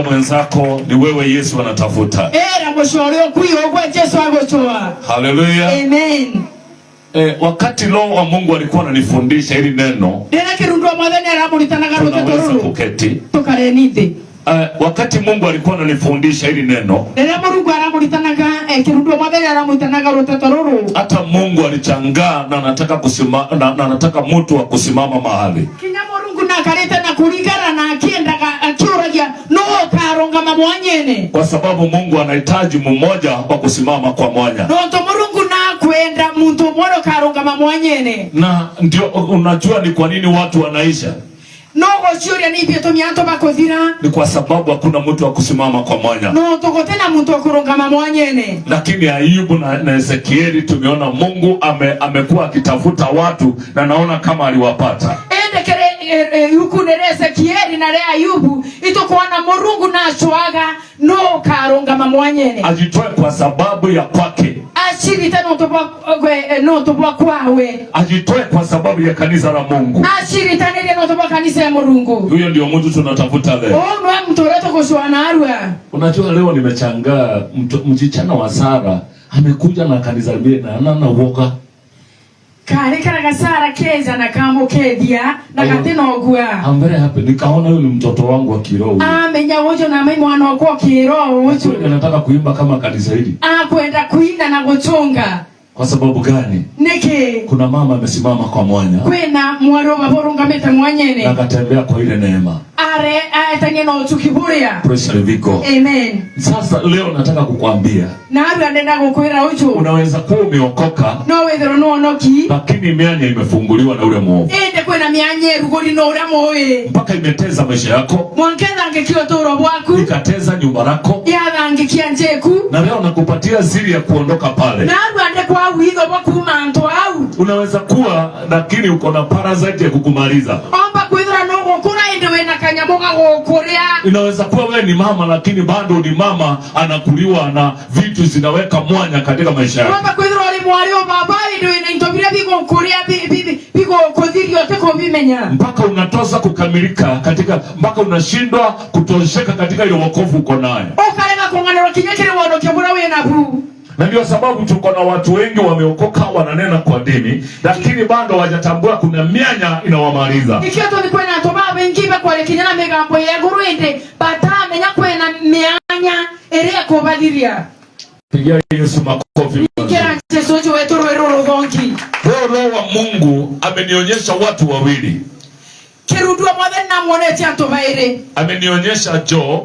mwenzako ni wewe Yesu anatafuta. Haleluya. Amen. Wakati Roho wa Mungu alikuwa ananifundisha hili neno, tunaweza kuketi. Wakati Mungu alikuwa ananifundisha hili neno, hata Mungu alichangaa na anataka kusimama, na anataka mtu wa kusimama mahali. Kwa sababu Mungu anahitaji mmoja wa kusimama kwa mwanya. Na ndio unajua ni kwa nini watu wanaisha. Ni kwa sababu hakuna mtu wa kusimama kwa mwanya. Lakini Ayubu na Ezekieli tumeona Mungu amekuwa akitafuta watu na naona kama aliwapata. Ajitoe kwa sababu ya kwake. Ajitoe kwa sababu ya kanisa la Mungu. Huyo ndio mtu tunatafuta leo. Unajua leo nimechangaa, msichana wa Sara amekuja na kanisa lile na anana uoga. I'm very happy. Nikaona yule mtoto wangu wa kiroho. Anataka kuimba kama kanisa hili. Kwa sababu gani? Kuna mama amesimama kwa mwanya. Na akatembea kwa ile neema. Praise the Lord. Amen. Sasa leo nataka kukuambia, unaweza kuwa umeokoka, lakini mianya imefunguliwa na ule mwovu. Mpaka imeteza maisha yako, ikateza nyumba lako, na leo nakupatia siri ya kuondoka pale. Unaweza kuwa lakini uko na parasite ya kukumaliza. Inaweza kuwa wewe ni mama lakini bado ni mama anakuliwa na vitu zinaweka mwanya katika maisha yako. Mpaka unatosa kukamilika katika, mpaka unashindwa kutosheka katika ile wokovu uko nayo. Na ndio sababu tuko na watu wengi wameokoka, wananena kwa dini, lakini bado hawajatambua kuna mianya inawamaliza. Pigia Yesu makofi. Roho wa Mungu amenionyesha watu wawili. Amenionyesha Joe